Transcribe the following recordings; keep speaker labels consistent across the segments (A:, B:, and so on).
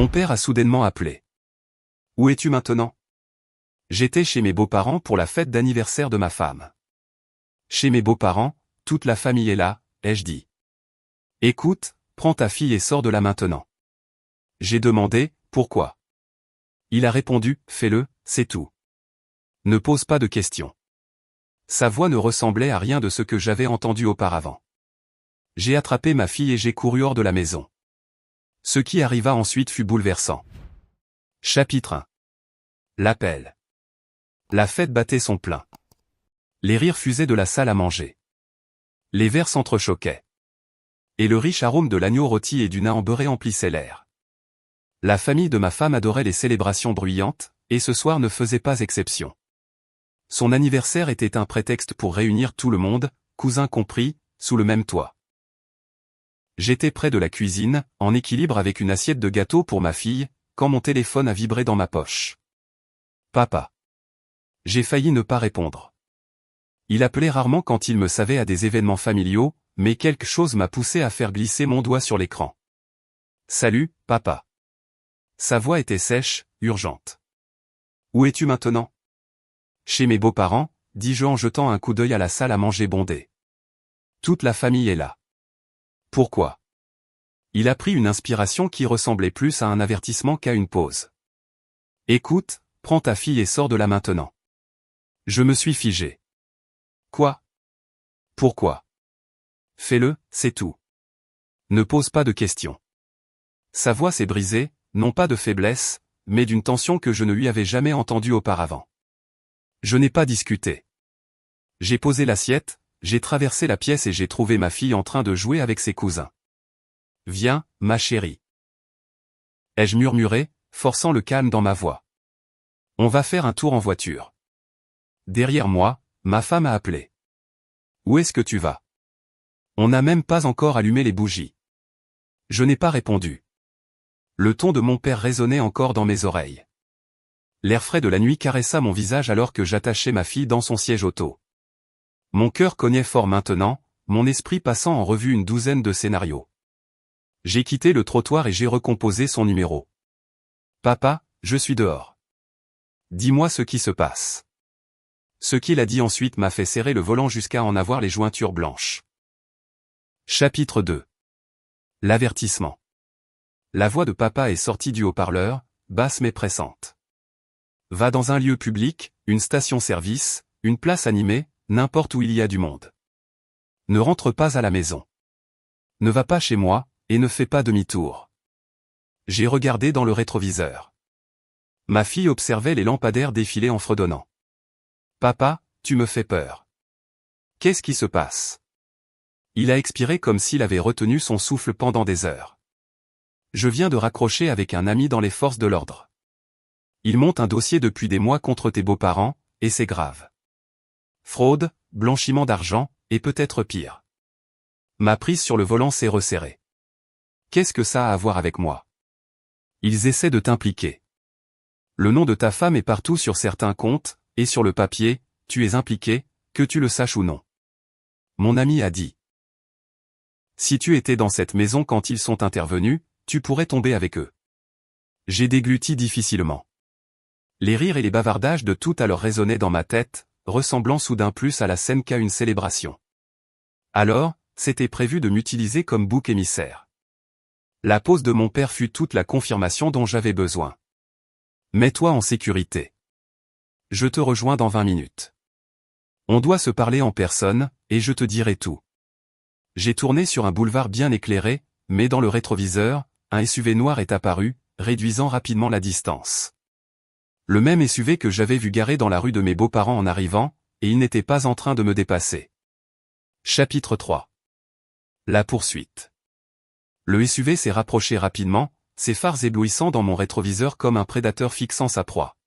A: Mon père a soudainement appelé. Où es-tu maintenant? J'étais chez mes beaux-parents pour la fête d'anniversaire de ma femme. Chez mes beaux-parents, toute la famille est là, ai-je dit. Écoute, prends ta fille et sors de là maintenant. J'ai demandé, pourquoi? Il a répondu, fais-le, c'est tout. Ne pose pas de questions. Sa voix ne ressemblait à rien de ce que j'avais entendu auparavant. J'ai attrapé ma fille et j'ai couru hors de la maison. Ce qui arriva ensuite fut bouleversant. Chapitre 1. L'appel. La fête battait son plein. Les rires fusaient de la salle à manger. Les verres s'entrechoquaient. Et le riche arôme de l'agneau rôti et du naan beurré emplissait l'air. La famille de ma femme adorait les célébrations bruyantes, et ce soir ne faisait pas exception. Son anniversaire était un prétexte pour réunir tout le monde, cousins compris, sous le même toit. J'étais près de la cuisine, en équilibre avec une assiette de gâteau pour ma fille, quand mon téléphone a vibré dans ma poche. Papa. J'ai failli ne pas répondre. Il appelait rarement quand il me savait à des événements familiaux, mais quelque chose m'a poussé à faire glisser mon doigt sur l'écran. Salut, papa. Sa voix était sèche, urgente. Où es-tu maintenant? Chez mes beaux-parents, dis-je en jetant un coup d'œil à la salle à manger bondée. Toute la famille est là. Pourquoi? Il a pris une inspiration qui ressemblait plus à un avertissement qu'à une pause. Écoute, prends ta fille et sors de là maintenant. Je me suis figé. Quoi? Pourquoi? Fais-le, c'est tout. Ne pose pas de questions. Sa voix s'est brisée, non pas de faiblesse, mais d'une tension que je ne lui avais jamais entendue auparavant. Je n'ai pas discuté. J'ai posé l'assiette, j'ai traversé la pièce et j'ai trouvé ma fille en train de jouer avec ses cousins. Viens, ma chérie. Ai-je murmuré, forçant le calme dans ma voix. On va faire un tour en voiture. Derrière moi, ma femme a appelé. Où est-ce que tu vas? On n'a même pas encore allumé les bougies. Je n'ai pas répondu. Le ton de mon père résonnait encore dans mes oreilles. L'air frais de la nuit caressa mon visage alors que j'attachais ma fille dans son siège auto. Mon cœur cognait fort maintenant, mon esprit passant en revue une douzaine de scénarios. J'ai quitté le trottoir et j'ai recomposé son numéro. Papa, je suis dehors. Dis-moi ce qui se passe. Ce qu'il a dit ensuite m'a fait serrer le volant jusqu'à en avoir les jointures blanches. Chapitre 2. L'avertissement. La voix de papa est sortie du haut-parleur, basse mais pressante. Va dans un lieu public, une station-service, une place animée, n'importe où il y a du monde. Ne rentre pas à la maison. Ne va pas chez moi, et ne fais pas demi-tour. J'ai regardé dans le rétroviseur. Ma fille observait les lampadaires défiler en fredonnant. Papa, tu me fais peur. Qu'est-ce qui se passe? Il a expiré comme s'il avait retenu son souffle pendant des heures. Je viens de raccrocher avec un ami dans les forces de l'ordre. Il monte un dossier depuis des mois contre tes beaux-parents, et c'est grave. Fraude, blanchiment d'argent, et peut-être pire. Ma prise sur le volant s'est resserrée. Qu'est-ce que ça a à voir avec moi? Ils essaient de t'impliquer. Le nom de ta femme est partout sur certains comptes, et sur le papier, tu es impliqué, que tu le saches ou non. Mon ami a dit. Si tu étais dans cette maison quand ils sont intervenus, tu pourrais tomber avec eux. J'ai dégluti difficilement. Les rires et les bavardages de tout à l'heure résonnaient dans ma tête, ressemblant soudain plus à la scène qu'à une célébration. Alors, c'était prévu de m'utiliser comme bouc émissaire. La pause de mon père fut toute la confirmation dont j'avais besoin. Mets-toi en sécurité. Je te rejoins dans 20 minutes. On doit se parler en personne, et je te dirai tout. J'ai tourné sur un boulevard bien éclairé, mais dans le rétroviseur, un SUV noir est apparu, réduisant rapidement la distance. Le même SUV que j'avais vu garé dans la rue de mes beaux-parents en arrivant, et il n'était pas en train de me dépasser. Chapitre 3. La poursuite. Le SUV s'est rapproché rapidement, ses phares éblouissant dans mon rétroviseur comme un prédateur fixant sa proie.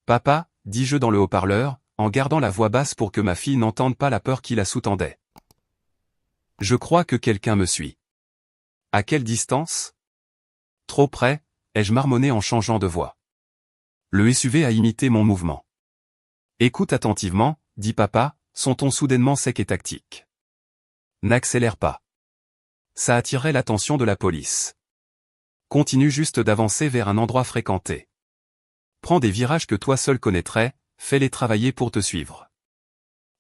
A: Papa, dis-je dans le haut-parleur, en gardant la voix basse pour que ma fille n'entende pas la peur qui la sous-tendait. Je crois que quelqu'un me suit. À quelle distance? Trop près, ai-je marmonné en changeant de voix. Le SUV a imité mon mouvement. Écoute attentivement, dit papa, son ton soudainement sec et tactique. N'accélère pas. Ça attirerait l'attention de la police. continue juste d'avancer vers un endroit fréquenté. Prends des virages que toi seul connaîtrais, fais-les travailler pour te suivre.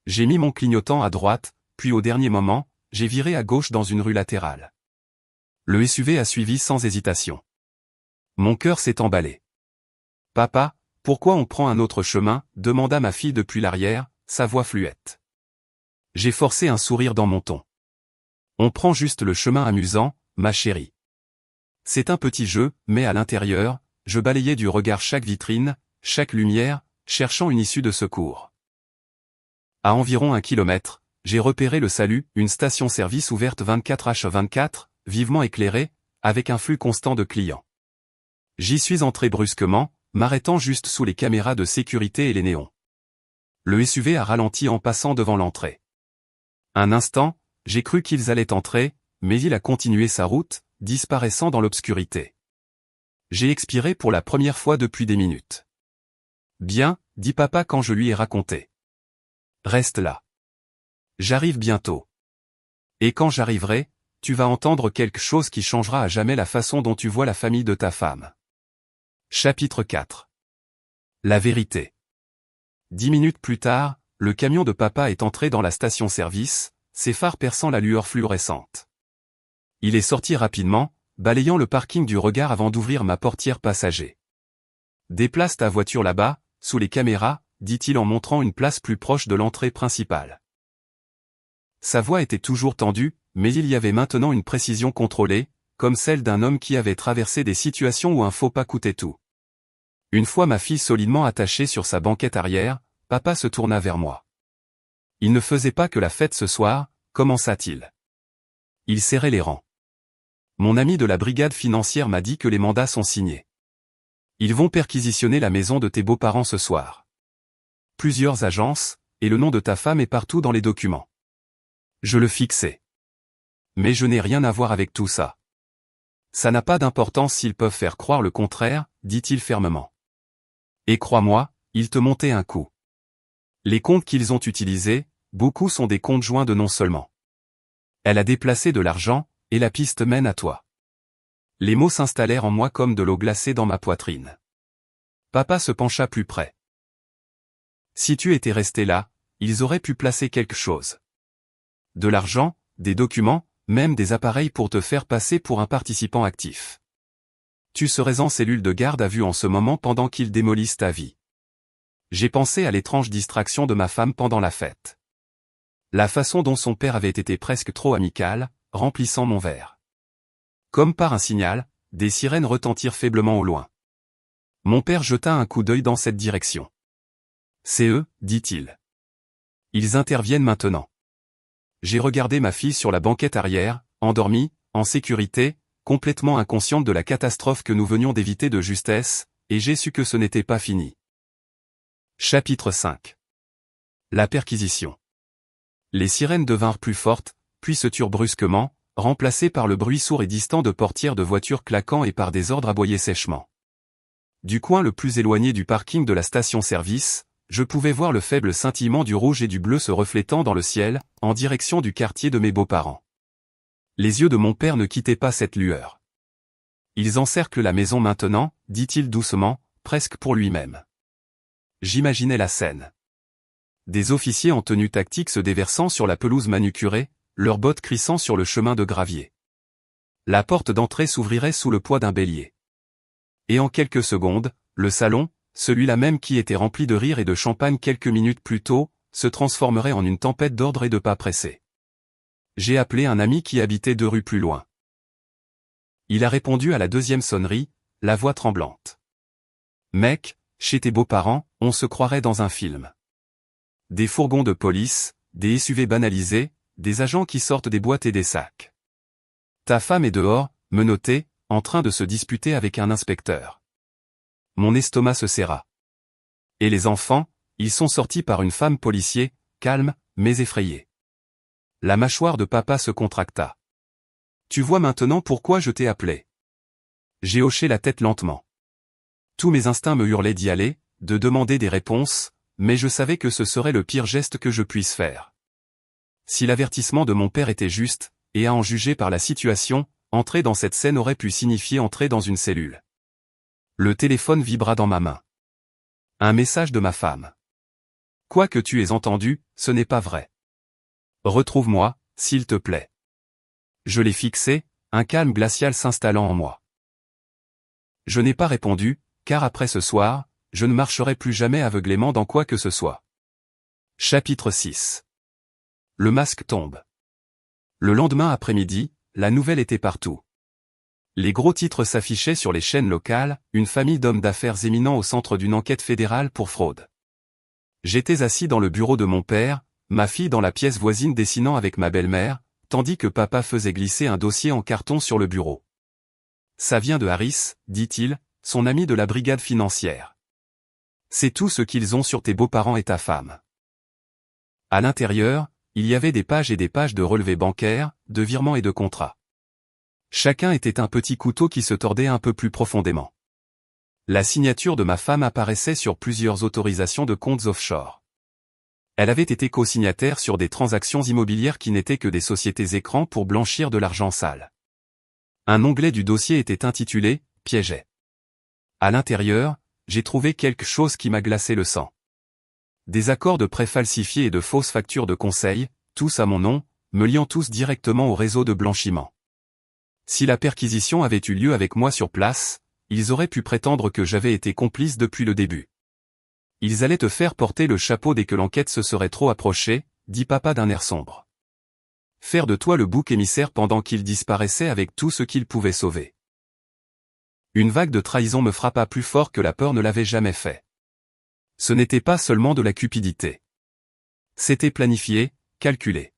A: J'ai mis mon clignotant à droite, puis au dernier moment, j'ai viré à gauche dans une rue latérale. Le SUV a suivi sans hésitation. Mon cœur s'est emballé. « Papa, pourquoi on prend un autre chemin ?» demanda ma fille depuis l'arrière, sa voix fluette. J'ai forcé un sourire dans mon ton. « On prend juste le chemin amusant, ma chérie. » C'est un petit jeu, mais à l'intérieur, je balayais du regard chaque vitrine, chaque lumière, cherchant une issue de secours. À environ 1 kilomètre, j'ai repéré le Salut, une station-service ouverte 24h24, vivement éclairée, avec un flux constant de clients. J'y suis entré brusquement, m'arrêtant juste sous les caméras de sécurité et les néons. Le SUV a ralenti en passant devant l'entrée. Un instant, j'ai cru qu'ils allaient entrer, mais il a continué sa route, disparaissant dans l'obscurité. J'ai expiré pour la première fois depuis des minutes. « Bien, » dit papa quand je lui ai raconté. « Reste là. J'arrive bientôt. Et quand j'arriverai, tu vas entendre quelque chose qui changera à jamais la façon dont tu vois la famille de ta femme. » Chapitre 4. La vérité. 10 minutes plus tard, le camion de papa est entré dans la station-service, ses phares perçant la lueur fluorescente. Il est sorti rapidement, balayant le parking du regard avant d'ouvrir ma portière passager. « Déplace ta voiture là-bas, sous les caméras, » dit-il en montrant une place plus proche de l'entrée principale. Sa voix était toujours tendue, mais il y avait maintenant une précision contrôlée, comme celle d'un homme qui avait traversé des situations où un faux pas coûtait tout. Une fois ma fille solidement attachée sur sa banquette arrière, papa se tourna vers moi. Il ne faisait pas que la fête ce soir, commença-t-il. Il serrait les rangs. Mon ami de la brigade financière m'a dit que les mandats sont signés. Ils vont perquisitionner la maison de tes beaux-parents ce soir. Plusieurs agences, et le nom de ta femme est partout dans les documents. Je le fixais. Mais je n'ai rien à voir avec tout ça. Ça n'a pas d'importance s'ils peuvent faire croire le contraire, dit-il fermement. Et crois-moi, ils te montaient un coup. Les comptes qu'ils ont utilisés, beaucoup sont des comptes joints de non seulement. Elle a déplacé de l'argent, et la piste mène à toi. Les mots s'installèrent en moi comme de l'eau glacée dans ma poitrine. Papa se pencha plus près. Si tu étais resté là, ils auraient pu placer quelque chose. De l'argent, des documents, même des appareils pour te faire passer pour un participant actif. Tu serais en cellule de garde à vue en ce moment pendant qu'ils démolissent ta vie. J'ai pensé à l'étrange distraction de ma femme pendant la fête. La façon dont son père avait été presque trop amical, remplissant mon verre. Comme par un signal, des sirènes retentirent faiblement au loin. Mon père jeta un coup d'œil dans cette direction. « C'est eux, » dit-il. « Ils interviennent maintenant. » J'ai regardé ma fille sur la banquette arrière, endormie, en sécurité, complètement inconsciente de la catastrophe que nous venions d'éviter de justesse, et j'ai su que ce n'était pas fini. Chapitre 5. La perquisition. Les sirènes devinrent plus fortes, puis se turent brusquement, remplacées par le bruit sourd et distant de portières de voitures claquant et par des ordres aboyés sèchement. Du coin le plus éloigné du parking de la station-service, je pouvais voir le faible scintillement du rouge et du bleu se reflétant dans le ciel, en direction du quartier de mes beaux-parents. Les yeux de mon père ne quittaient pas cette lueur. Ils encerclent la maison maintenant, dit-il doucement, presque pour lui-même. J'imaginais la scène. Des officiers en tenue tactique se déversant sur la pelouse manucurée, leurs bottes crissant sur le chemin de gravier. La porte d'entrée s'ouvrirait sous le poids d'un bélier. Et en quelques secondes, le salon, celui-là même qui était rempli de rire et de champagne quelques minutes plus tôt, se transformerait en une tempête d'ordre et de pas pressés. J'ai appelé un ami qui habitait 2 rues plus loin. Il a répondu à la 2e sonnerie, la voix tremblante. « Mec, chez tes beaux-parents, on se croirait dans un film. Des fourgons de police, des SUV banalisés, des agents qui sortent des boîtes et des sacs. Ta femme est dehors, menottée, en train de se disputer avec un inspecteur. » Mon estomac se serra. Et les enfants, ils sont sortis par une femme policier, calme, mais effrayée. La mâchoire de papa se contracta. Tu vois maintenant pourquoi je t'ai appelé. J'ai hoché la tête lentement. Tous mes instincts me hurlaient d'y aller, de demander des réponses, mais je savais que ce serait le pire geste que je puisse faire. Si l'avertissement de mon père était juste, et à en juger par la situation, Entrer dans cette scène aurait pu signifier entrer dans une cellule. Le téléphone vibra dans ma main. Un message de ma femme. Quoi que tu aies entendu, ce n'est pas vrai. Retrouve-moi, s'il te plaît. Je l'ai fixé, un calme glacial s'installant en moi. Je n'ai pas répondu, car après ce soir, je ne marcherai plus jamais aveuglément dans quoi que ce soit. Chapitre 6. Le masque tombe. Le lendemain après-midi, la nouvelle était partout. Les gros titres s'affichaient sur les chaînes locales, une famille d'hommes d'affaires éminents au centre d'une enquête fédérale pour fraude. J'étais assis dans le bureau de mon père, ma fille dans la pièce voisine dessinant avec ma belle-mère, tandis que papa faisait glisser un dossier en carton sur le bureau. Ça vient de Harris, dit-il, son ami de la brigade financière. C'est tout ce qu'ils ont sur tes beaux-parents et ta femme. À l'intérieur, il y avait des pages et des pages de relevés bancaires, de virements et de contrats. Chacun était un petit couteau qui se tordait un peu plus profondément. La signature de ma femme apparaissait sur plusieurs autorisations de comptes offshore. Elle avait été co-signataire sur des transactions immobilières qui n'étaient que des sociétés écrans pour blanchir de l'argent sale. Un onglet du dossier était intitulé « Piéget ». À l'intérieur, j'ai trouvé quelque chose qui m'a glacé le sang. Des accords de prêt falsifiés et de fausses factures de conseil, tous à mon nom, me liant tous directement au réseau de blanchiment. Si la perquisition avait eu lieu avec moi sur place, ils auraient pu prétendre que j'avais été complice depuis le début. Ils allaient te faire porter le chapeau dès que l'enquête se serait trop approchée, dit papa d'un air sombre. Faire de toi le bouc émissaire pendant qu'il disparaissait avec tout ce qu'il pouvait sauver. Une vague de trahison me frappa plus fort que la peur ne l'avait jamais fait. Ce n'était pas seulement de la cupidité. C'était planifié, calculé.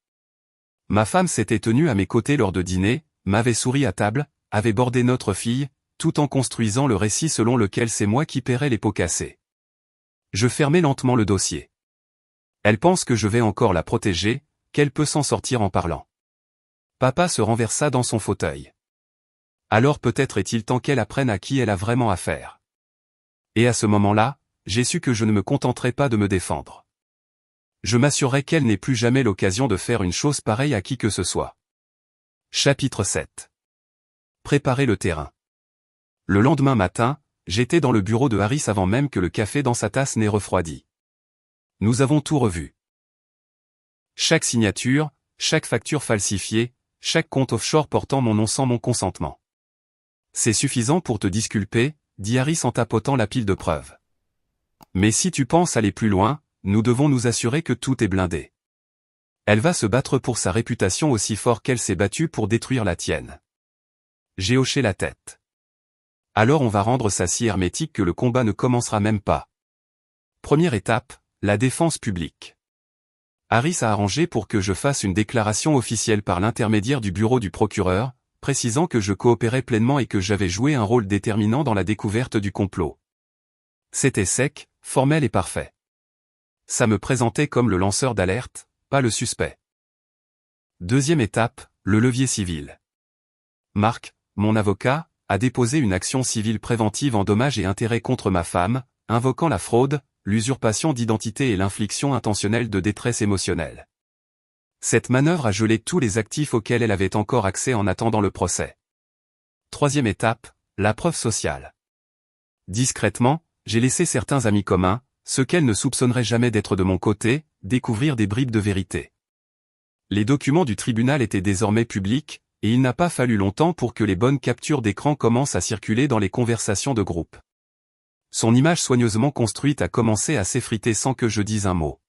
A: Ma femme s'était tenue à mes côtés lors de dîner, m'avait souri à table, avait bordé notre fille, tout en construisant le récit selon lequel c'est moi qui paierais les pots cassés. Je fermai lentement le dossier. Elle pense que je vais encore la protéger, qu'elle peut s'en sortir en parlant. Papa se renversa dans son fauteuil. Alors peut-être est-il temps qu'elle apprenne à qui elle a vraiment affaire. Et à ce moment-là, j'ai su que je ne me contenterai pas de me défendre. Je m'assurerai qu'elle n'ait plus jamais l'occasion de faire une chose pareille à qui que ce soit. Chapitre 7. Préparer le terrain. Le lendemain matin, j'étais dans le bureau de Harris avant même que le café dans sa tasse n'ait refroidi. Nous avons tout revu. Chaque signature, chaque facture falsifiée, chaque compte offshore portant mon nom sans mon consentement. C'est suffisant pour te disculper, dit Harris en tapotant la pile de preuves. Mais si tu penses aller plus loin, nous devons nous assurer que tout est blindé. Elle va se battre pour sa réputation aussi fort qu'elle s'est battue pour détruire la tienne. J'ai hoché la tête. Alors on va rendre ça si hermétique que le combat ne commencera même pas. Première étape, la défense publique. Harris a arrangé pour que je fasse une déclaration officielle par l'intermédiaire du bureau du procureur, précisant que je coopérais pleinement et que j'avais joué un rôle déterminant dans la découverte du complot. C'était sec, formel et parfait. Ça me présentait comme le lanceur d'alerte, pas le suspect. Deuxième étape, le levier civil. Marc, mon avocat, a déposé une action civile préventive en dommages et intérêts contre ma femme, invoquant la fraude, l'usurpation d'identité et l'infliction intentionnelle de détresse émotionnelle. Cette manœuvre a gelé tous les actifs auxquels elle avait encore accès en attendant le procès. Troisième étape, la preuve sociale. Discrètement, j'ai laissé certains amis communs, ceux qu'elle ne soupçonnerait jamais d'être de mon côté, découvrir des bribes de vérité. Les documents du tribunal étaient désormais publics, et il n'a pas fallu longtemps pour que les bonnes captures d'écran commencent à circuler dans les conversations de groupe. Son image soigneusement construite a commencé à s'effriter sans que je dise un mot.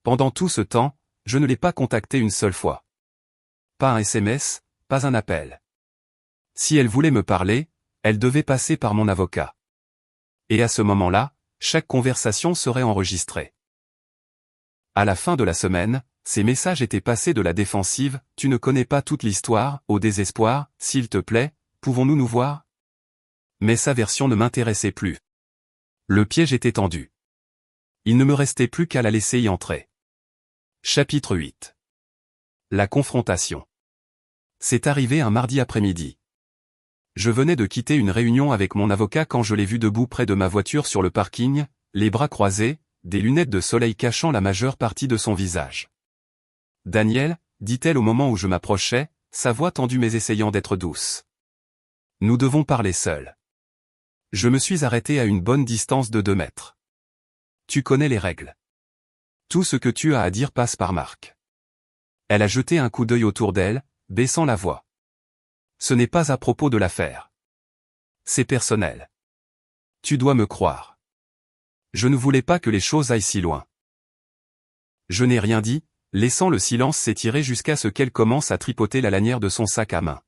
A: Pendant tout ce temps, je ne l'ai pas contactée une seule fois. Pas un SMS, pas un appel. Si elle voulait me parler, elle devait passer par mon avocat. Et à ce moment-là, chaque conversation serait enregistrée. À la fin de la semaine, ces messages étaient passés de la défensive « Tu ne connais pas toute l'histoire » au désespoir « S'il te plaît, pouvons-nous nous voir ?» Mais sa version ne m'intéressait plus. Le piège était tendu. Il ne me restait plus qu'à la laisser y entrer. Chapitre 8. La confrontation. C'est arrivé un mardi après-midi. Je venais de quitter une réunion avec mon avocat quand je l'ai vu debout près de ma voiture sur le parking, les bras croisés, des lunettes de soleil cachant la majeure partie de son visage. « Daniel » dit-elle au moment où je m'approchais, sa voix tendue mais essayant d'être douce. Nous devons parler seuls. Je me suis arrêté à une bonne distance de 2 mètres. Tu connais les règles. Tout ce que tu as à dire passe par Marc. Elle a jeté un coup d'œil autour d'elle, baissant la voix. Ce n'est pas à propos de l'affaire. C'est personnel. Tu dois me croire. Je ne voulais pas que les choses aillent si loin. Je n'ai rien dit, laissant le silence s'étirer jusqu'à ce qu'elle commence à tripoter la lanière de son sac à main.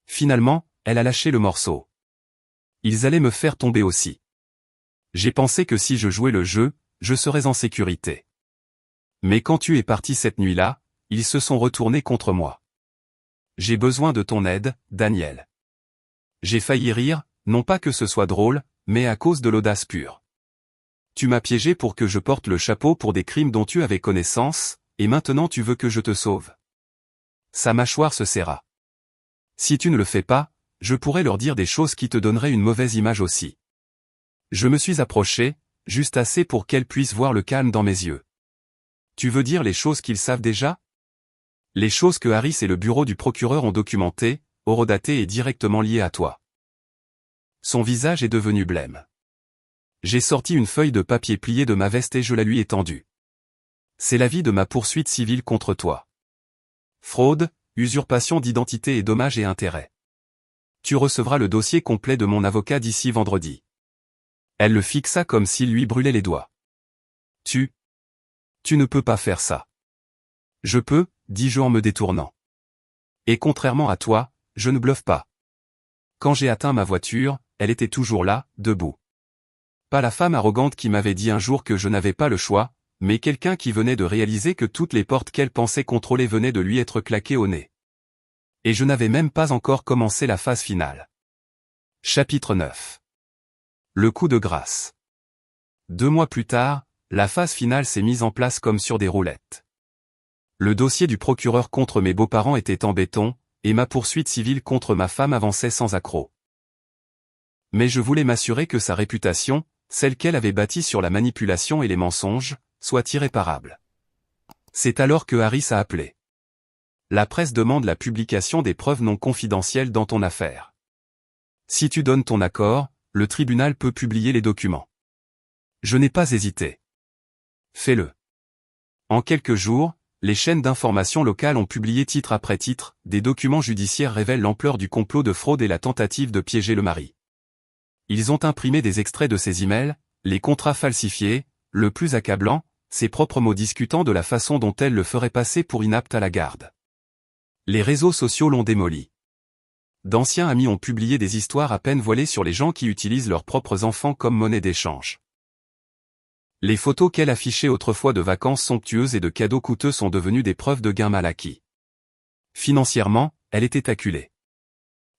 A: Finalement, elle a lâché le morceau. Ils allaient me faire tomber aussi. J'ai pensé que si je jouais le jeu, je serais en sécurité. Mais quand tu es parti cette nuit-là, ils se sont retournés contre moi. J'ai besoin de ton aide, Daniel. J'ai failli rire, non pas que ce soit drôle, mais à cause de l'audace pure. Tu m'as piégé pour que je porte le chapeau pour des crimes dont tu avais connaissance, et maintenant tu veux que je te sauve. Sa mâchoire se serra. Si tu ne le fais pas, je pourrais leur dire des choses qui te donneraient une mauvaise image aussi. Je me suis approché, juste assez pour qu'elle puisse voir le calme dans mes yeux. Tu veux dire les choses qu'ils savent déjà? Les choses que Harris et le bureau du procureur ont documentées, horodatées et directement liées à toi. Son visage est devenu blême. J'ai sorti une feuille de papier pliée de ma veste et je la lui ai tendue. C'est l'avis de ma poursuite civile contre toi. Fraude, usurpation d'identité et dommages et intérêts. Tu recevras le dossier complet de mon avocat d'ici vendredi. Elle le fixa comme s'il lui brûlait les doigts. Tu ne peux pas faire ça. Je peux, dis-je en me détournant. Et contrairement à toi, je ne bluffe pas. Quand j'ai atteint ma voiture, elle était toujours là, debout. Pas la femme arrogante qui m'avait dit un jour que je n'avais pas le choix, mais quelqu'un qui venait de réaliser que toutes les portes qu'elle pensait contrôler venaient de lui être claquées au nez. Et je n'avais même pas encore commencé la phase finale. Chapitre 9. Le coup de grâce. 2 mois plus tard, la phase finale s'est mise en place comme sur des roulettes. Le dossier du procureur contre mes beaux-parents était en béton, et ma poursuite civile contre ma femme avançait sans accroc. Mais je voulais m'assurer que sa réputation, celle qu'elle avait bâtie sur la manipulation et les mensonges, soit irréparable. C'est alors que Harris a appelé. La presse demande la publication des preuves non confidentielles dans ton affaire. Si tu donnes ton accord, le tribunal peut publier les documents. Je n'ai pas hésité. Fais-le. En quelques jours, les chaînes d'information locales ont publié titre après titre, des documents judiciaires révèlent l'ampleur du complot de fraude et la tentative de piéger le mari. Ils ont imprimé des extraits de ses emails, les contrats falsifiés, le plus accablant, ses propres mots discutant de la façon dont elle le ferait passer pour inapte à la garde. Les réseaux sociaux l'ont démoli. D'anciens amis ont publié des histoires à peine voilées sur les gens qui utilisent leurs propres enfants comme monnaie d'échange. Les photos qu'elle affichait autrefois de vacances somptueuses et de cadeaux coûteux sont devenues des preuves de gains mal acquis. Financièrement, elle était acculée.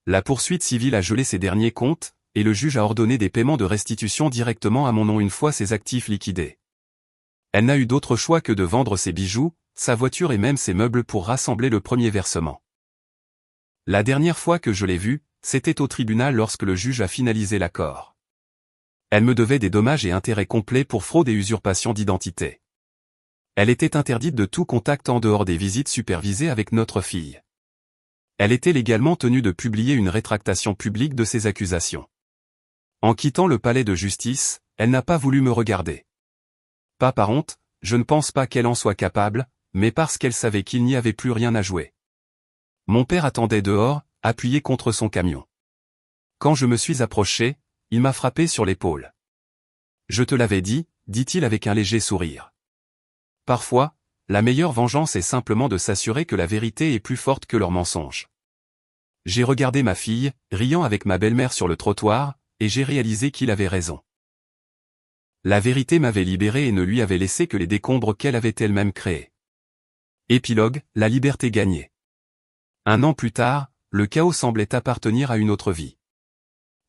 A: La poursuite civile a gelé ses derniers comptes, et le juge a ordonné des paiements de restitution directement à mon nom une fois ses actifs liquidés. Elle n'a eu d'autre choix que de vendre ses bijoux, sa voiture et même ses meubles pour rassembler le premier versement. La dernière fois que je l'ai vue, c'était au tribunal lorsque le juge a finalisé l'accord. Elle me devait des dommages et intérêts complets pour fraude et usurpation d'identité. Elle était interdite de tout contact en dehors des visites supervisées avec notre fille. Elle était légalement tenue de publier une rétractation publique de ses accusations. En quittant le palais de justice, elle n'a pas voulu me regarder. Pas par honte, je ne pense pas qu'elle en soit capable, mais parce qu'elle savait qu'il n'y avait plus rien à jouer. Mon père attendait dehors, appuyé contre son camion. Quand je me suis approché, il m'a frappé sur l'épaule. Je te l'avais dit, dit-il avec un léger sourire. Parfois, la meilleure vengeance est simplement de s'assurer que la vérité est plus forte que leurs mensonges. J'ai regardé ma fille, riant avec ma belle-mère sur le trottoir, et j'ai réalisé qu'il avait raison. La vérité m'avait libéré et ne lui avait laissé que les décombres qu'elle avait elle-même créés. Épilogue, la liberté gagnée. 1 an plus tard, le chaos semblait appartenir à une autre vie.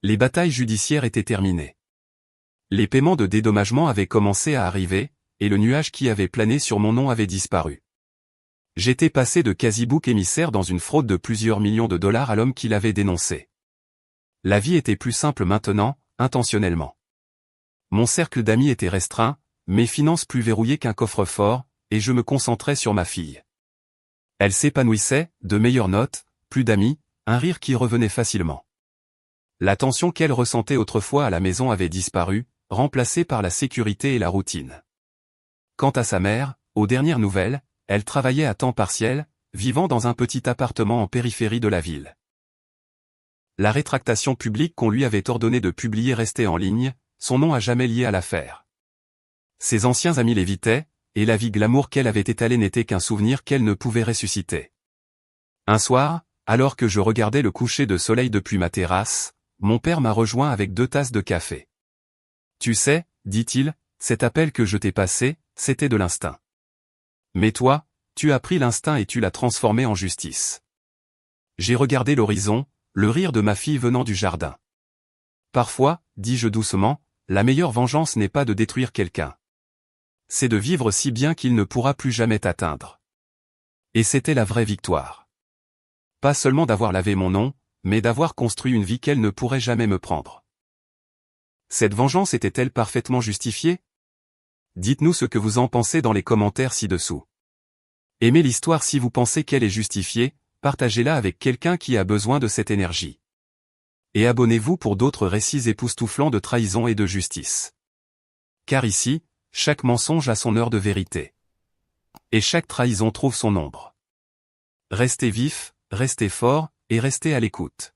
A: Les batailles judiciaires étaient terminées. Les paiements de dédommagement avaient commencé à arriver, et le nuage qui avait plané sur mon nom avait disparu. J'étais passé de quasi-bouc émissaire dans une fraude de plusieurs millions de dollars à l'homme qui l'avait dénoncé. La vie était plus simple maintenant, intentionnellement. Mon cercle d'amis était restreint, mes finances plus verrouillées qu'un coffre-fort, et je me concentrais sur ma fille. Elle s'épanouissait, de meilleures notes, plus d'amis, un rire qui revenait facilement. La tension qu'elle ressentait autrefois à la maison avait disparu, remplacée par la sécurité et la routine. Quant à sa mère, aux dernières nouvelles, elle travaillait à temps partiel, vivant dans un petit appartement en périphérie de la ville. La rétractation publique qu'on lui avait ordonné de publier restait en ligne, son nom à jamais lié à l'affaire. Ses anciens amis l'évitaient, et la vie glamour qu'elle avait étalée n'était qu'un souvenir qu'elle ne pouvait ressusciter. Un soir, alors que je regardais le coucher de soleil depuis ma terrasse, mon père m'a rejoint avec 2 tasses de café. Tu sais, dit-il, cet appel que je t'ai passé, c'était de l'instinct. Mais toi, tu as pris l'instinct et tu l'as transformé en justice. J'ai regardé l'horizon, le rire de ma fille venant du jardin. Parfois, dis-je doucement, la meilleure vengeance n'est pas de détruire quelqu'un. C'est de vivre si bien qu'il ne pourra plus jamais t'atteindre. Et c'était la vraie victoire. Pas seulement d'avoir lavé mon nom, mais d'avoir construit une vie qu'elle ne pourrait jamais me prendre. Cette vengeance était-elle parfaitement justifiée? Dites-nous ce que vous en pensez dans les commentaires ci-dessous. Aimez l'histoire si vous pensez qu'elle est justifiée, partagez-la avec quelqu'un qui a besoin de cette énergie. Et abonnez-vous pour d'autres récits époustouflants de trahison et de justice. Car ici, chaque mensonge a son heure de vérité. Et chaque trahison trouve son ombre. Restez vifs, restez forts, et restez à l'écoute.